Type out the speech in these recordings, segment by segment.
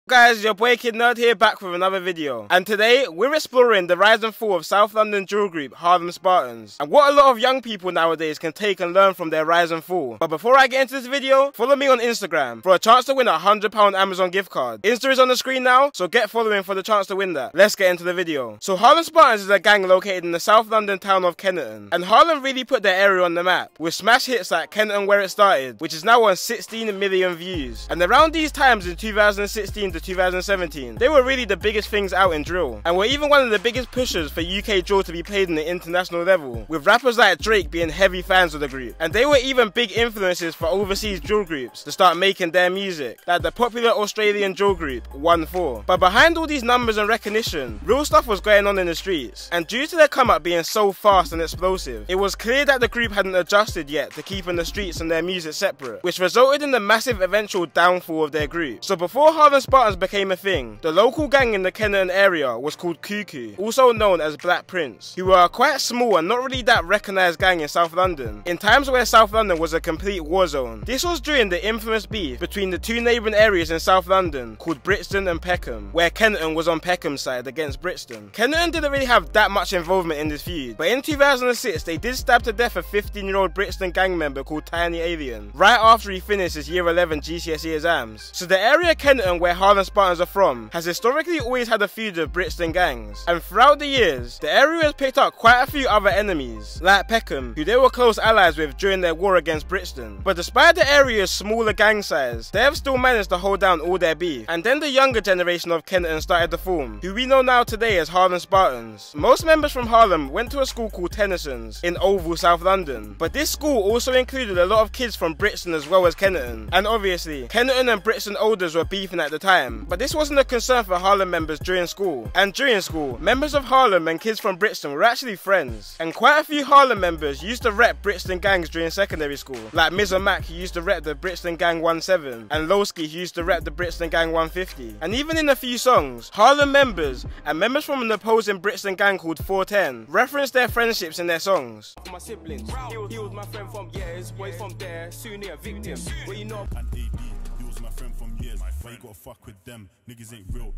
Guys, your boy Kid Nerd here, back with another video. And today, we're exploring the rise and fall of South London drill group Harlem Spartans, and what a lot of young people nowadays can take and learn from their rise and fall. But before I get into this video, follow me on Instagram for a chance to win a £100 Amazon gift card. Insta is on the screen now, so get following for the chance to win that. Let's get into the video. So Harlem Spartans is a gang located in the South London town of Kennington, and Harlem really put their area on the map, with smash hits like Kennington Where It Started, which is now on 16 million views. And around these times in 2016 to 2017, they were really the biggest things out in drill, and were even one of the biggest pushers for UK drill to be played on the international level, with rappers like Drake being heavy fans of the group. And they were even big influences for overseas drill groups to start making their music, like the popular Australian drill group 1-4. But behind all these numbers and recognition, real stuff was going on in the streets, and due to their come up being so fast and explosive, it was clear that the group hadn't adjusted yet to keeping the streets and their music separate, which resulted in the massive eventual downfall of their group. So before Harlem Spartans became a thing, the local gang in the Kennington area was called Cuckoo, also known as Black Prince, who were a quite small and not really that recognised gang in South London, in times where South London was a complete war zone. This was during the infamous beef between the two neighbouring areas in South London called Brixton and Peckham, where Kennington was on Peckham's side against Brixton. Kennington didn't really have that much involvement in this feud, but in 2006 they did stab to death a 15-year-old Brixton gang member called Tiny Alien, right after he finished his year 11 GCSE exams. So the area Kennington where Harlem Spartans are from has historically always had a feud of Brixton gangs, and throughout the years, the area has picked up quite a few other enemies, like Peckham, who they were close allies with during their war against Brixton. But despite the area's smaller gang size, they have still managed to hold down all their beef. And then the younger generation of Kennington started to form, who we know now today as Harlem Spartans. Most members from Harlem went to a school called Tennyson's in Oval, South London, but this school also included a lot of kids from Brixton as well as Kennington. And obviously, Kennington and Brixton Olders were beefing at the time, but this wasn't a concern for Harlem members during school. And during school, members of Harlem and kids from Brixton were actually friends, and quite a few Harlem members used to rep Brixton gangs during secondary school, like Miz and Mac, who used to rep the Brixton Gang 17, and Lowski, who used to rep the Brixton Gang 150. And even in a few songs, Harlem members and members from an opposing Brixton gang called 410 referenced their friendships in their songs. My siblings, he was my friend from years, boys from there, soon a victim. Well, you know. And AB, he was my friend from years. Why you gotta fuck with them? Niggas ain't real.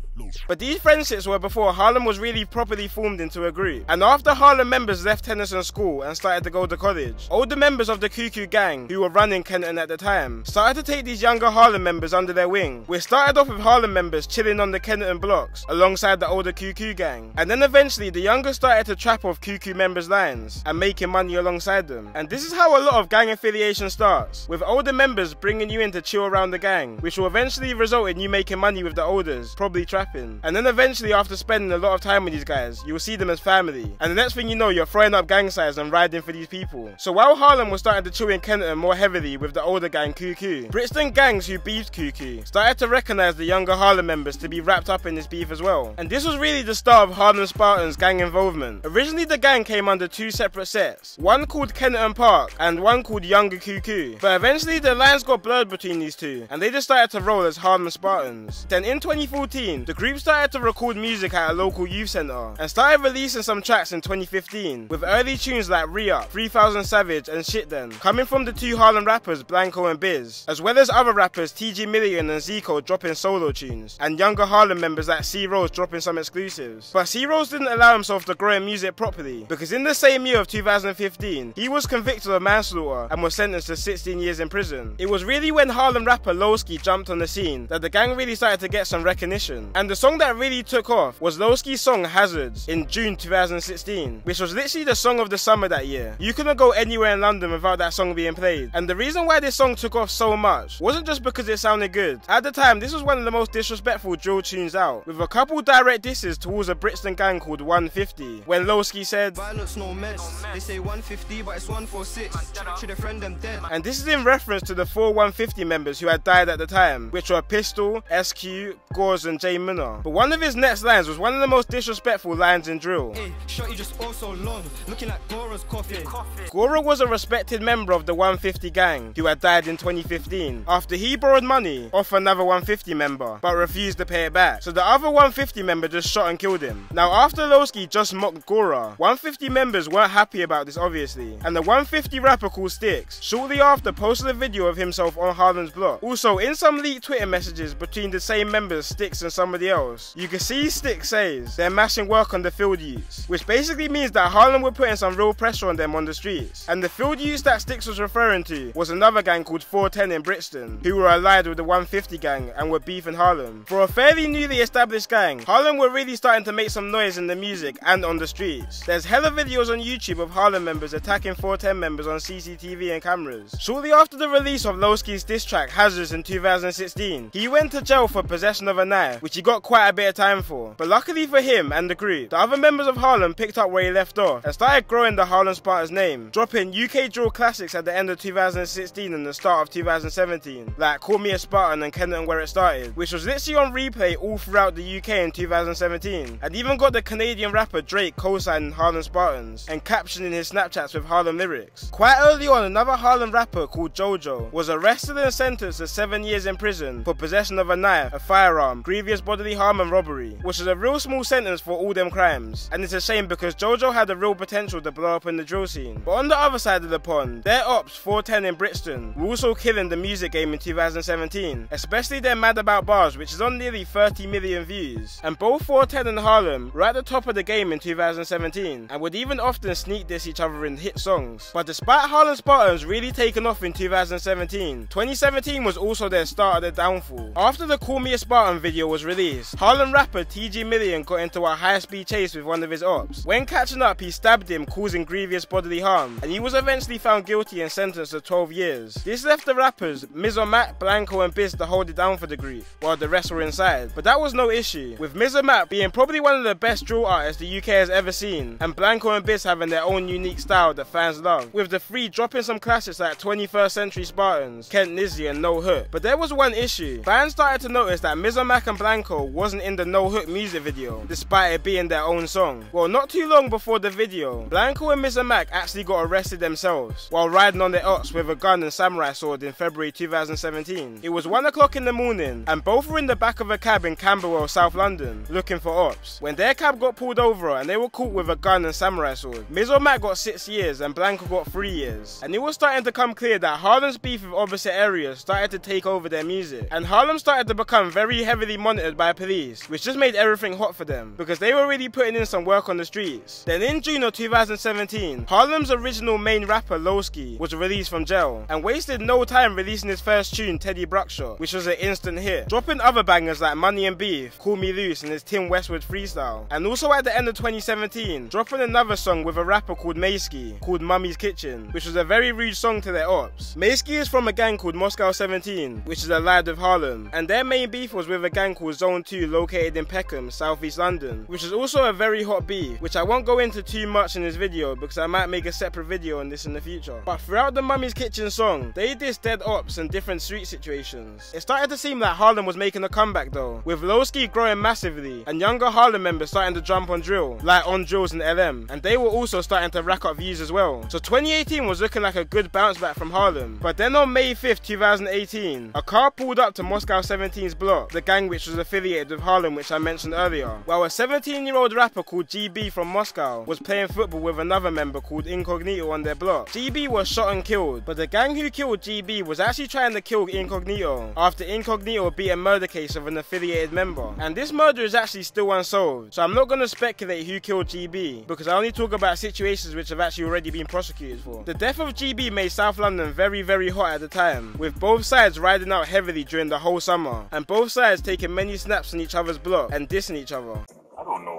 But these friendships were before Harlem was really properly formed into a group. And after Harlem members left Tennyson School and started to go to college, older members of the Cuckoo gang, who were running Kennington at the time, started to take these younger Harlem members under their wing. We started off with Harlem members chilling on the Kennington blocks alongside the older Cuckoo gang, and then eventually the younger started to trap off Cuckoo members' lines and making money alongside them. And this is how a lot of gang affiliation starts, with older members bringing you in to chill around the gang, which will eventually result in you making money with the olders, probably trapping. And then eventually, after spending a lot of time with these guys, you will see them as family, and the next thing you know, you're throwing up gang signs and riding for these people. So while Harlem was starting to chill in Kennington more heavily with the older gang Cuckoo, Brixton gangs who beefed Cuckoo started to recognise the younger Harlem members to be wrapped up in this beef as well. And this was really the start of Harlem Spartans' gang involvement. Originally the gang came under two separate sets, one called Kennington Park and one called Younger Cuckoo, but eventually the lines got blurred between these two, and they just started to roll as Harlem Spartans. Then in 2014, the group started to record music at a local youth centre and started releasing some tracks in 2015, with early tunes like Re-Up, 3000 Savage and Shit Then, coming from the two Harlem rappers Blanco and Biz, as well as other rappers TG Million and Zico dropping solo tunes, and younger Harlem members like C-Rose dropping some exclusives. But C-Rose didn't allow himself to grow in music properly, because in the same year of 2015, he was convicted of manslaughter and was sentenced to 16 years in prison. It was really when Harlem rapper Lowski jumped on the scene that the gang really started to get some recognition, and the song that really took off was Lowski's song Hazards in June 2016, which was literally the song of the summer that year. You couldn't go anywhere in London without that song being played, and the reason why this song took off so much wasn't just because it sounded good. At the time, this was one of the most disrespectful drill tunes out, with a couple direct disses towards a Brixton gang called 150, when Lowski said, "Violence no meds, they say 150 but it's 146, should a friend them dead." And this is in reference to the 4 150 members who had died at the time, which were Pistol, SQ, Gores and Jay Munner. But one of his next lines was one of the most disrespectful lines in drill. Hey, shorty just also long, looking at Gora's coffin. Gora was a respected member of the 150 gang who had died in 2015 after he borrowed money off another 150 member but refused to pay it back. So the other 150 member just shot and killed him. Now after Lowski just mocked Gora, 150 members weren't happy about this obviously, and the 150 rapper called Sticks shortly after posted a video of himself on Harlem's block. Also in some leaked Twitter messages messages between the same members, Sticks and somebody else. You can see Sticks says they're mashing work on the field youths, which basically means that Harlem were putting some real pressure on them on the streets. And the field youths that Sticks was referring to was another gang called 410 in Brixton, who were allied with the 150 gang and were beefing Harlem. For a fairly newly established gang, Harlem were really starting to make some noise in the music and on the streets. There's hella videos on YouTube of Harlem members attacking 410 members on CCTV and cameras. Shortly after the release of Lowski's diss track Hazards in 2016, he went to jail for possession of a knife, which he got quite a bit of time for. But luckily for him and the group, the other members of Harlem picked up where he left off and started growing the Harlem Spartans name, dropping UK drill classics at the end of 2016 and the start of 2017, like Call Me a Spartan and Kenton Where It Started, which was literally on replay all throughout the UK in 2017, and even got the Canadian rapper Drake co-signing Harlem Spartans and captioning his Snapchats with Harlem lyrics. Quite early on, another Harlem rapper called Jojo was arrested and sentenced to 7 years in prison for possession of a knife, a firearm, grievous bodily harm and robbery, which is a real small sentence for all them crimes, and it's a shame because Jojo had a real potential to blow up in the drill scene. But on the other side of the pond, their ops 410 in Brixton were also killing the music game in 2017, especially their Mad About Bars, which is on nearly 30 million views. And both 410 and Harlem were at the top of the game in 2017 and would even often sneak diss each other in hit songs. But despite Harlem Spartans really taking off in 2017, 2017 was also their start of their downfall. After the Call Me a Spartan video was released, Harlem rapper TG Million got into a high-speed chase with one of his ops. When catching up, he stabbed him, causing grievous bodily harm, and he was eventually found guilty and sentenced to 12 years. This left the rappers Mizzo Mac, Blanco and Biz to hold it down for the group, while the rest were inside. But that was no issue, with Mizzo Mac being probably one of the best drill artists the UK has ever seen, and Blanco and Biz having their own unique style that fans love, with the three dropping some classics like 21st Century Spartans, Kent Nizzy and No Hook. But there was one issue. Fans started to notice that Mizzo Mac and Blanco wasn't in the No Hook music video, despite it being their own song. Well, not too long before the video, Blanco and Mizzo Mac actually got arrested themselves while riding on their ops with a gun and samurai sword in February 2017. It was 1 o'clock in the morning and both were in the back of a cab in Camberwell, South London, looking for ops, when their cab got pulled over and they were caught with a gun and samurai sword. Mizzo Mac got 6 years and Blanco got 3 years. And it was starting to come clear that Harlem's beef with opposite areas started to take over their music, and Harlem started to become very heavily monitored by police, which just made everything hot for them because they were really putting in some work on the streets. Then in June of 2017, Harlem's original main rapper Lowski was released from jail and wasted no time releasing his first tune Teddy Bruckshot, which was an instant hit, dropping other bangers like Money and Beef, Call Me Loose and his Tim Westwood freestyle, and also at the end of 2017 dropping another song with a rapper called Mayski called Mummy's Kitchen, which was a very rude song to their ops. Mayski is from a gang called Moscow 17, which is allied with Harlem, and their main beef was with a gang called Zone 2 located in Peckham, South East London, which is also a very hot beef, which I won't go into too much in this video because I might make a separate video on this in the future. But throughout the Mummy's Kitchen song, they dissed dead ops and different street situations. It started to seem like Harlem was making a comeback though, with Lowski growing massively and younger Harlem members starting to jump on drill, like On Drills and LM, and they were also starting to rack up views as well. So 2018 was looking like a good bounce back from Harlem. But then on May 5th, 2018, a car pulled up to Moscow 17's block, the gang which was affiliated with Harlem which I mentioned earlier, while a 17-year-old rapper called GB from Moscow was playing football with another member called Incognito on their block. GB was shot and killed, but the gang who killed GB was actually trying to kill Incognito after Incognito beat a murder case of an affiliated member, and this murder is actually still unsolved, so I'm not going to speculate who killed GB because I only talk about situations which have actually already been prosecuted for. The death of GB made South London very hot at the time, with both sides riding out heavily during the whole summer, and both sides taking many snaps on each other's block and dissing each other. I don't know.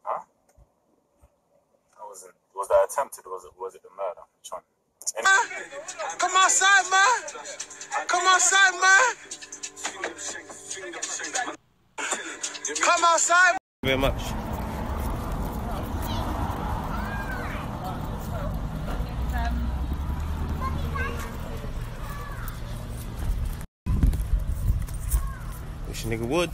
Huh? Was that attempted or was it the murder? Which one? Come outside, man! Come outside, man! Come outside! Very much. Wish a nigga would.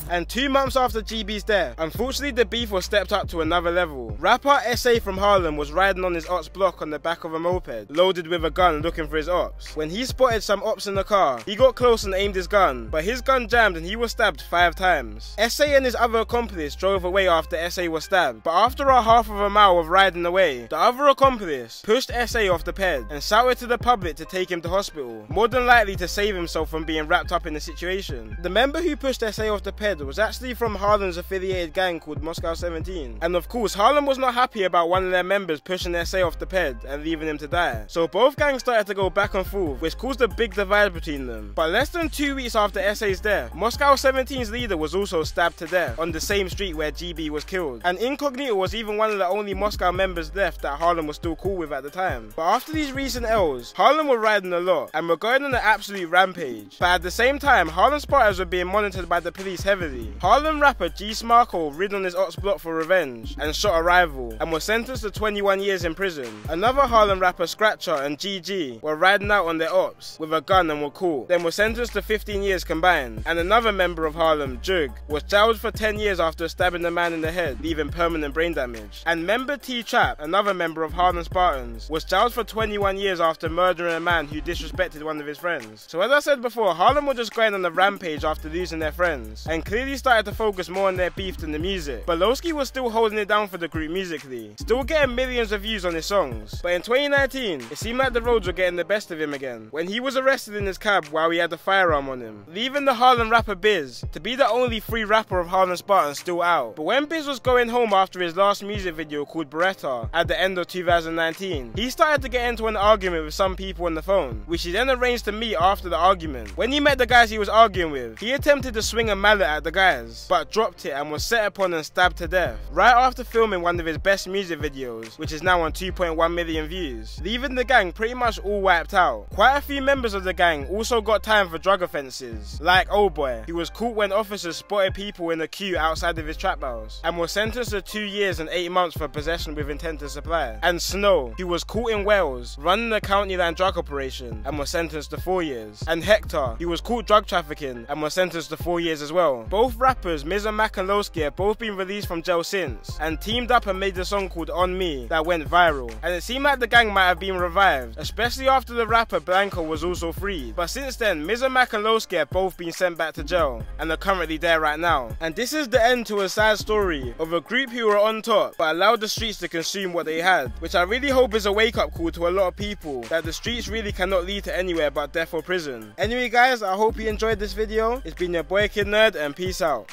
And 2 months after GB's death, unfortunately the beef was stepped up to another level. Rapper SA from Harlem was riding on his ops block on the back of a moped, loaded with a gun looking for his ops. When he spotted some ops in the car, he got close and aimed his gun, but his gun jammed and he was stabbed 5 times. SA and his other accomplice drove away after SA was stabbed, but after a half of a mile of riding away, the other accomplice pushed SA off the ped and shouted to the public to take him to hospital, more than likely to save himself from being wrapped up in the situation. The member who pushed SA off the ped was actually from Harlem's affiliated gang called Moscow 17, and of course Harlem was not happy about one of their members pushing SA off the ped and leaving him to die. So both gangs started to go back and forth, which caused a big divide between them. But less than 2 weeks after SA's death, Moscow 17's leader was also stabbed to death on the same street where GB was killed, and Incognito was even one of the only Moscow members left that Harlem was still cool with at the time. But after these recent L's, Harlem were riding a lot and were going on an absolute rampage. But at the same time, Harlem Spartans were being monitored by the police heavily. Harlem rapper G Smarko rid on his ops block for revenge and shot a rival and was sentenced to 21 years in prison. Another Harlem rapper Scratcher and GG were riding out on their ops with a gun and were caught, then were sentenced to 15 years combined. And another member of Harlem, Jug, was jailed for 10 years after stabbing a man in the head, leaving permanent brain damage. And member T-Trap, another member of Harlem Spartans, was jailed for 21 years after murdering a man who disrespected one of his friends. So as I said before, Harlem were just going on a rampage after losing their friends, and clearly started to focus more on their beef than the music. But Lowski was still holding it down for the group musically, still getting millions of views on his songs. But in 2019, it seemed like the roads were getting the best of him again, when he was arrested in his cab while he had a firearm on him, leaving the Harlem rapper Biz to be the only free rapper of Harlem Spartans still out. But when Biz was going home after his last music video called Beretta at the end of 2019, he started to get into an argument with some people on the phone, which he then arranged to meet after the argument. When he met the guys he was arguing with, he attempted to swing a mallet at the guys, but dropped it and was set upon and stabbed to death, right after filming one of his best music videos, which is now on 2.1 million views, leaving the gang pretty much all wiped out. Quite a few members of the gang also got time for drug offences, like Old Boy, who was caught when officers spotted people in a queue outside of his trap house, and was sentenced to 2 years and 8 months for possession with intent to supply, and Snow, who was caught in Wales running a county line drug operation and was sentenced to 4 years, and Hector, who was caught drug trafficking and was sentenced to 4 years as well. Both rappers Miz and Mac and Lowski have both been released from jail since, and teamed up and made a song called On Me that went viral, and it seemed like the gang might have been revived, especially after the rapper Blanco was also freed. But since then, Miz and Mac and Lowski have both been sent back to jail and are currently there right now. And this is the end to a sad story of a group who were on top but allowed the streets to consume what they had, which I really hope is a wake-up call to a lot of people that the streets really cannot lead to anywhere but death or prison. Anyway guys, I hope you enjoyed this video. It's been your boy Kid Nerd, and peace out.